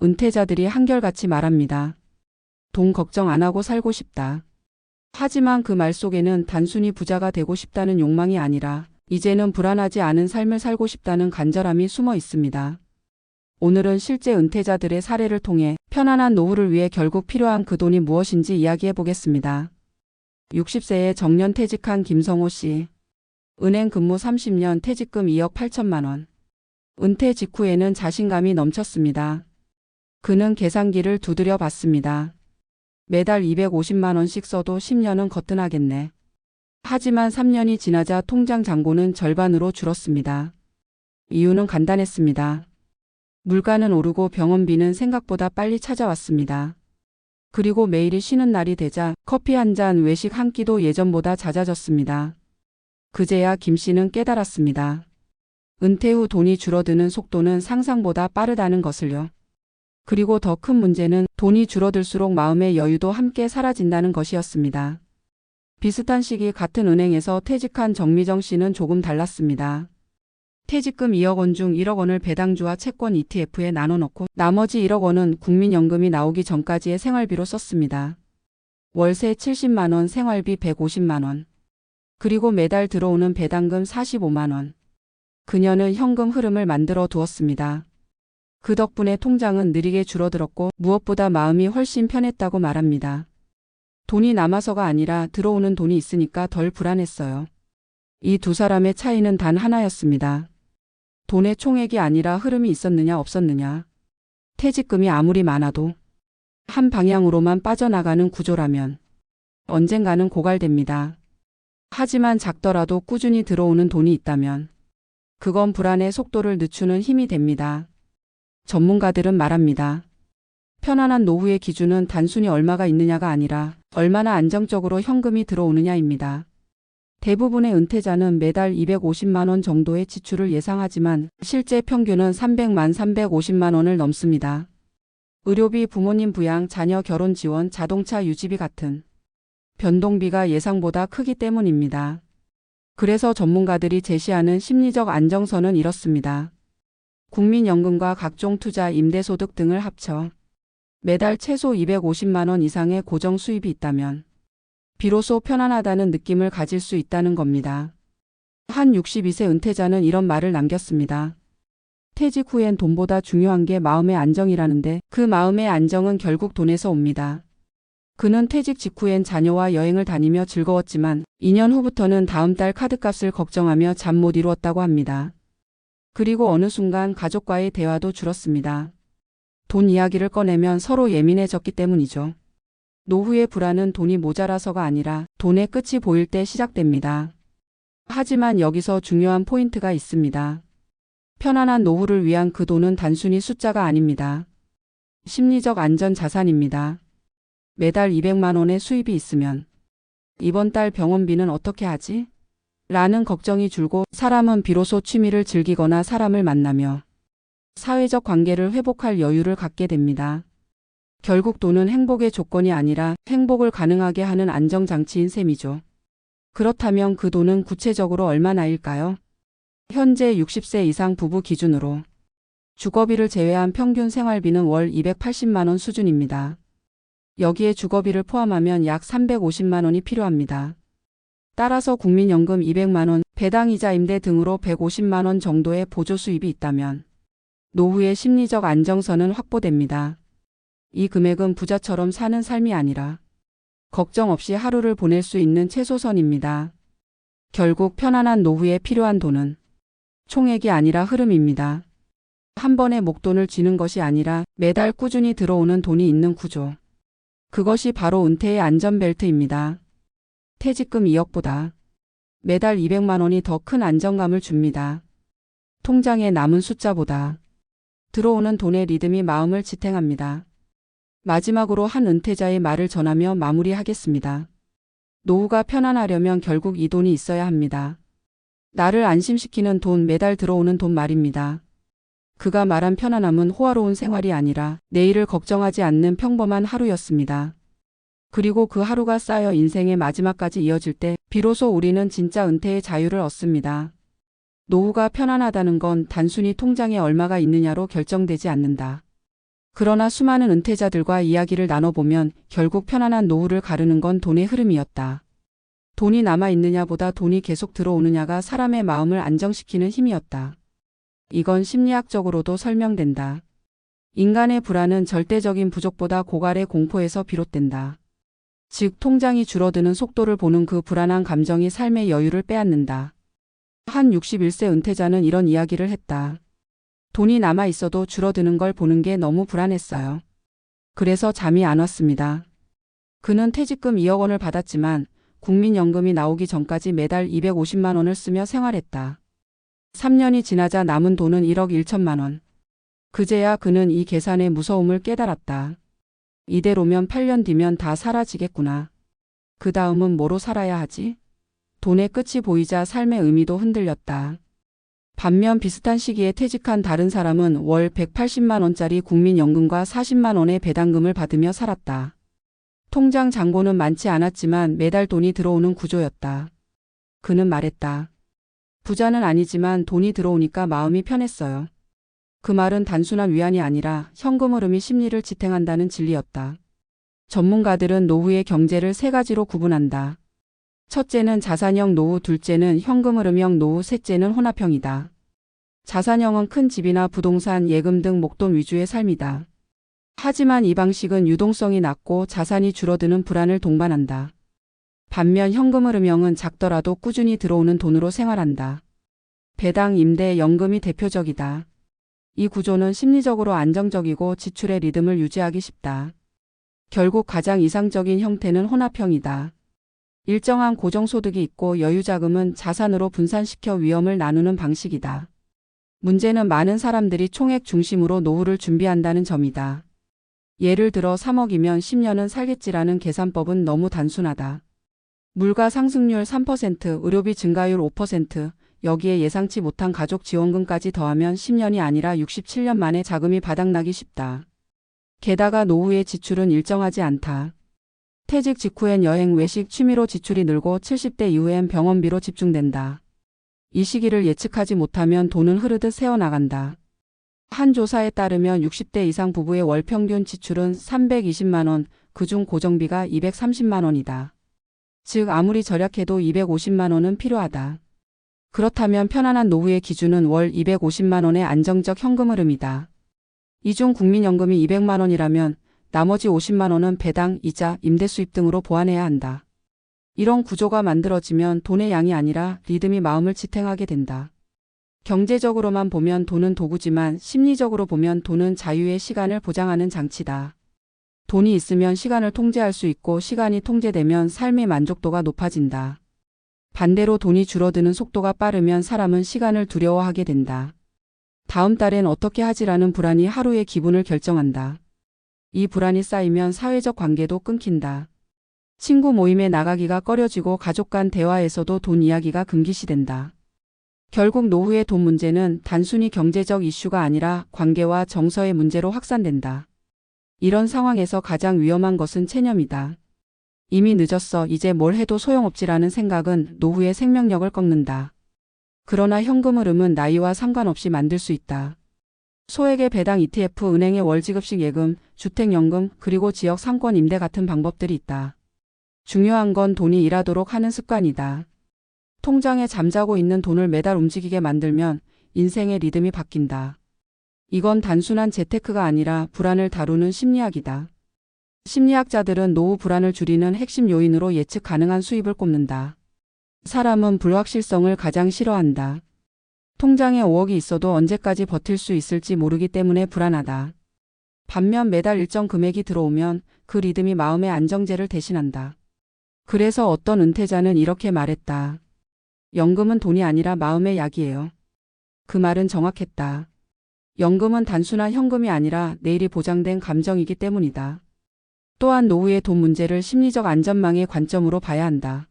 은퇴자들이 한결같이 말합니다. 돈 걱정 안 하고 살고 싶다. 하지만 그 말 속에는 단순히 부자가 되고 싶다는 욕망이 아니라 이제는 불안하지 않은 삶을 살고 싶다는 간절함이 숨어 있습니다. 오늘은 실제 은퇴자들의 사례를 통해 편안한 노후를 위해 결국 필요한 그 돈이 무엇인지 이야기해 보겠습니다. 60세에 정년퇴직한 김성호 씨. 은행 근무 30년, 퇴직금 2억 8천만 원. 은퇴 직후에는 자신감이 넘쳤습니다. 그는 계산기를 두드려 봤습니다. 매달 250만 원씩 써도 10년은 거뜬하겠네. 하지만 3년이 지나자 통장 잔고는 절반으로 줄었습니다. 이유는 간단했습니다. 물가는 오르고 병원비는 생각보다 빨리 찾아왔습니다. 그리고 매일이 쉬는 날이 되자 커피 한 잔, 외식 한 끼도 예전보다 잦아졌습니다. 그제야 김 씨는 깨달았습니다. 은퇴 후 돈이 줄어드는 속도는 상상보다 빠르다는 것을요. 그리고 더 큰 문제는 돈이 줄어들수록 마음의 여유도 함께 사라진다는 것이었습니다. 비슷한 시기 같은 은행에서 퇴직한 정미정 씨는 조금 달랐습니다. 퇴직금 2억 원 중 1억 원을 배당주와 채권 ETF에 나눠 넣고 나머지 1억 원은 국민연금이 나오기 전까지의 생활비로 썼습니다. 월세 70만 원, 생활비 150만 원. 그리고 매달 들어오는 배당금 45만 원. 그녀는 현금 흐름을 만들어 두었습니다. 그 덕분에 통장은 느리게 줄어들었고 무엇보다 마음이 훨씬 편했다고 말합니다. 돈이 남아서가 아니라 들어오는 돈이 있으니까 덜 불안했어요. 이 두 사람의 차이는 단 하나였습니다. 돈의 총액이 아니라 흐름이 있었느냐 없었느냐. 퇴직금이 아무리 많아도 한 방향으로만 빠져나가는 구조라면 언젠가는 고갈됩니다. 하지만 작더라도 꾸준히 들어오는 돈이 있다면 그건 불안의 속도를 늦추는 힘이 됩니다. 전문가들은 말합니다. 편안한 노후의 기준은 단순히 얼마가 있느냐가 아니라 얼마나 안정적으로 현금이 들어오느냐입니다. 대부분의 은퇴자는 매달 250만 원 정도의 지출을 예상하지만 실제 평균은 350만 원을 넘습니다. 의료비, 부모님 부양, 자녀 결혼 지원, 자동차 유지비 같은 변동비가 예상보다 크기 때문입니다. 그래서 전문가들이 제시하는 심리적 안정선은 이렇습니다. 국민연금과 각종 투자, 임대소득 등을 합쳐 매달 최소 250만 원 이상의 고정 수입이 있다면 비로소 편안하다는 느낌을 가질 수 있다는 겁니다. 한 62세 은퇴자는 이런 말을 남겼습니다. 퇴직 후엔 돈보다 중요한 게 마음의 안정이라는데 그 마음의 안정은 결국 돈에서 옵니다. 그는 퇴직 직후엔 자녀와 여행을 다니며 즐거웠지만 2년 후부터는 다음 달 카드값을 걱정하며 잠 못 이루었다고 합니다. 그리고 어느 순간 가족과의 대화도 줄었습니다. 돈 이야기를 꺼내면 서로 예민해졌기 때문이죠. 노후의 불안은 돈이 모자라서가 아니라 돈의 끝이 보일 때 시작됩니다. 하지만 여기서 중요한 포인트가 있습니다. 편안한 노후를 위한 그 돈은 단순히 숫자가 아닙니다. 심리적 안전 자산입니다. 매달 200만 원의 수입이 있으면 이번 달 병원비는 어떻게 하지? 라는 걱정이 줄고 사람은 비로소 취미를 즐기거나 사람을 만나며 사회적 관계를 회복할 여유를 갖게 됩니다. 결국 돈은 행복의 조건이 아니라 행복을 가능하게 하는 안정장치인 셈이죠. 그렇다면 그 돈은 구체적으로 얼마나일까요? 현재 60세 이상 부부 기준으로 주거비를 제외한 평균 생활비는 월 280만 원 수준입니다. 여기에 주거비를 포함하면 약 350만 원이 필요합니다. 따라서 국민연금 200만 원, 배당이자 임대 등으로 150만 원 정도의 보조 수입이 있다면 노후의 심리적 안정선은 확보됩니다. 이 금액은 부자처럼 사는 삶이 아니라 걱정 없이 하루를 보낼 수 있는 최소선입니다. 결국 편안한 노후에 필요한 돈은 총액이 아니라 흐름입니다. 한 번에 목돈을 쥐는 것이 아니라 매달 꾸준히 들어오는 돈이 있는 구조. 그것이 바로 은퇴의 안전벨트입니다. 퇴직금 2억보다 매달 200만 원이 더 큰 안정감을 줍니다. 통장에 남은 숫자보다 들어오는 돈의 리듬이 마음을 지탱합니다. 마지막으로 한 은퇴자의 말을 전하며 마무리하겠습니다. 노후가 편안하려면 결국 이 돈이 있어야 합니다. 나를 안심시키는 돈, 매달 들어오는 돈 말입니다. 그가 말한 편안함은 호화로운 생활이 아니라 내일을 걱정하지 않는 평범한 하루였습니다. 그리고 그 하루가 쌓여 인생의 마지막까지 이어질 때 비로소 우리는 진짜 은퇴의 자유를 얻습니다. 노후가 편안하다는 건 단순히 통장에 얼마가 있느냐로 결정되지 않는다. 그러나 수많은 은퇴자들과 이야기를 나눠보면 결국 편안한 노후를 가르는 건 돈의 흐름이었다. 돈이 남아있느냐보다 돈이 계속 들어오느냐가 사람의 마음을 안정시키는 힘이었다. 이건 심리학적으로도 설명된다. 인간의 불안은 절대적인 부족보다 고갈의 공포에서 비롯된다. 즉, 통장이 줄어드는 속도를 보는 그 불안한 감정이 삶의 여유를 빼앗는다. 한 61세 은퇴자는 이런 이야기를 했다. 돈이 남아 있어도 줄어드는 걸 보는 게 너무 불안했어요. 그래서 잠이 안 왔습니다. 그는 퇴직금 2억 원을 받았지만 국민연금이 나오기 전까지 매달 250만 원을 쓰며 생활했다. 3년이 지나자 남은 돈은 1억 1천만 원. 그제야 그는 이 계산의 무서움을 깨달았다. 이대로면 8년 뒤면 다 사라지겠구나. 그 다음은 뭐로 살아야 하지? 돈의 끝이 보이자 삶의 의미도 흔들렸다. 반면 비슷한 시기에 퇴직한 다른 사람은 월 180만 원짜리 국민연금과 40만 원의 배당금을 받으며 살았다. 통장 잔고는 많지 않았지만 매달 돈이 들어오는 구조였다. 그는 말했다. 부자는 아니지만 돈이 들어오니까 마음이 편했어요. 그 말은 단순한 위안이 아니라 현금 흐름이 심리를 지탱한다는 진리였다. 전문가들은 노후의 경제를 세 가지로 구분한다. 첫째는 자산형 노후, 둘째는 현금 흐름형 노후, 셋째는 혼합형이다. 자산형은 큰 집이나 부동산, 예금 등 목돈 위주의 삶이다. 하지만 이 방식은 유동성이 낮고 자산이 줄어드는 불안을 동반한다. 반면 현금 흐름형은 작더라도 꾸준히 들어오는 돈으로 생활한다. 배당, 임대, 연금이 대표적이다. 이 구조는 심리적으로 안정적이고 지출의 리듬을 유지하기 쉽다. 결국 가장 이상적인 형태는 혼합형이다. 일정한 고정소득이 있고 여유자금은 자산으로 분산시켜 위험을 나누는 방식이다. 문제는 많은 사람들이 총액 중심으로 노후를 준비한다는 점이다. 예를 들어 3억이면 10년은 살겠지라는 계산법은 너무 단순하다. 물가 상승률 3%, 의료비 증가율 5%, 여기에 예상치 못한 가족 지원금까지 더하면 10년이 아니라 67년 만에 자금이 바닥나기 쉽다. 게다가 노후의 지출은 일정하지 않다. 퇴직 직후엔 여행, 외식, 취미로 지출이 늘고 70대 이후엔 병원비로 집중된다. 이 시기를 예측하지 못하면 돈은 흐르듯 새어나간다. 한 조사에 따르면 60대 이상 부부의 월 평균 지출은 320만 원, 그중 고정비가 230만 원이다. 즉 아무리 절약해도 250만 원은 필요하다. 그렇다면 편안한 노후의 기준은 월 250만 원의 안정적 현금 흐름이다. 이 중 국민연금이 200만 원이라면 나머지 50만 원은 배당, 이자, 임대 수입 등으로 보완해야 한다. 이런 구조가 만들어지면 돈의 양이 아니라 리듬이 마음을 지탱하게 된다. 경제적으로만 보면 돈은 도구지만 심리적으로 보면 돈은 자유의 시간을 보장하는 장치다. 돈이 있으면 시간을 통제할 수 있고 시간이 통제되면 삶의 만족도가 높아진다. 반대로 돈이 줄어드는 속도가 빠르면 사람은 시간을 두려워하게 된다. 다음 달엔 어떻게 하지라는 불안이 하루의 기분을 결정한다. 이 불안이 쌓이면 사회적 관계도 끊긴다. 친구 모임에 나가기가 꺼려지고 가족 간 대화에서도 돈 이야기가 금기시된다. 결국 노후의 돈 문제는 단순히 경제적 이슈가 아니라 관계와 정서의 문제로 확산된다. 이런 상황에서 가장 위험한 것은 체념이다. 이미 늦었어, 이제 뭘 해도 소용없지라는 생각은 노후의 생명력을 꺾는다. 그러나 현금 흐름은 나이와 상관없이 만들 수 있다. 소액의 배당 ETF, 은행의 월지급식 예금, 주택연금, 그리고 지역 상권 임대 같은 방법들이 있다. 중요한 건 돈이 일하도록 하는 습관이다. 통장에 잠자고 있는 돈을 매달 움직이게 만들면 인생의 리듬이 바뀐다. 이건 단순한 재테크가 아니라 불안을 다루는 심리학이다. 심리학자들은 노후 불안을 줄이는 핵심 요인으로 예측 가능한 수입을 꼽는다. 사람은 불확실성을 가장 싫어한다. 통장에 5억이 있어도 언제까지 버틸 수 있을지 모르기 때문에 불안하다. 반면 매달 일정 금액이 들어오면 그 리듬이 마음의 안정제를 대신한다. 그래서 어떤 은퇴자는 이렇게 말했다. 연금은 돈이 아니라 마음의 약이에요. 그 말은 정확했다. 연금은 단순한 현금이 아니라 내일이 보장된 감정이기 때문이다. 또한 노후의 돈 문제를 심리적 안전망의 관점으로 봐야 한다.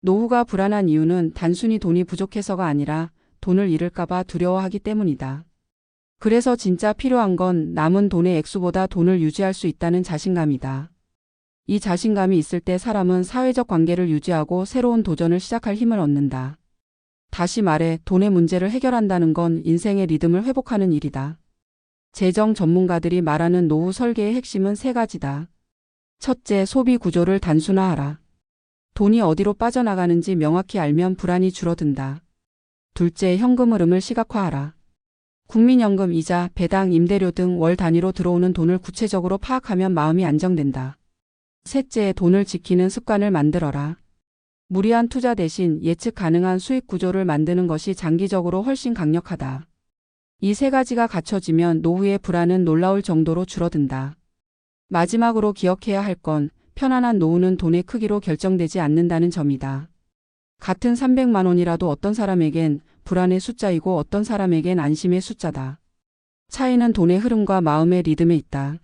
노후가 불안한 이유는 단순히 돈이 부족해서가 아니라 돈을 잃을까봐 두려워하기 때문이다. 그래서 진짜 필요한 건 남은 돈의 액수보다 돈을 유지할 수 있다는 자신감이다. 이 자신감이 있을 때 사람은 사회적 관계를 유지하고 새로운 도전을 시작할 힘을 얻는다. 다시 말해 돈의 문제를 해결한다는 건 인생의 리듬을 회복하는 일이다. 재정 전문가들이 말하는 노후 설계의 핵심은 세 가지다. 첫째, 소비 구조를 단순화하라. 돈이 어디로 빠져나가는지 명확히 알면 불안이 줄어든다. 둘째, 현금 흐름을 시각화하라. 국민연금, 이자, 배당, 임대료 등 월 단위로 들어오는 돈을 구체적으로 파악하면 마음이 안정된다. 셋째, 돈을 지키는 습관을 만들어라. 무리한 투자 대신 예측 가능한 수익 구조를 만드는 것이 장기적으로 훨씬 강력하다. 이 세 가지가 갖춰지면 노후의 불안은 놀라울 정도로 줄어든다. 마지막으로 기억해야 할 건 편안한 노후는 돈의 크기로 결정되지 않는다는 점이다. 같은 300만 원이라도 어떤 사람에겐 불안의 숫자이고 어떤 사람에겐 안심의 숫자다. 차이는 돈의 흐름과 마음의 리듬에 있다.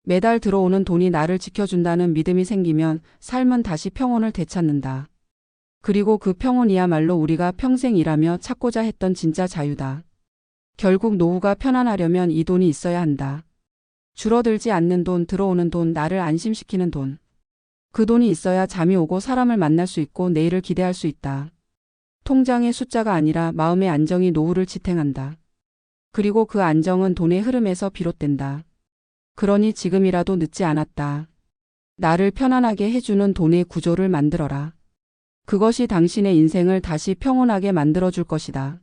매달 들어오는 돈이 나를 지켜준다는 믿음이 생기면 삶은 다시 평온을 되찾는다. 그리고 그 평온이야말로 우리가 평생 일하며 찾고자 했던 진짜 자유다. 결국 노후가 편안하려면 이 돈이 있어야 한다. 줄어들지 않는 돈, 들어오는 돈, 나를 안심시키는 돈. 그 돈이 있어야 잠이 오고 사람을 만날 수 있고 내일을 기대할 수 있다. 통장의 숫자가 아니라 마음의 안정이 노후를 지탱한다. 그리고 그 안정은 돈의 흐름에서 비롯된다. 그러니 지금이라도 늦지 않았다. 나를 편안하게 해주는 돈의 구조를 만들어라. 그것이 당신의 인생을 다시 평온하게 만들어줄 것이다.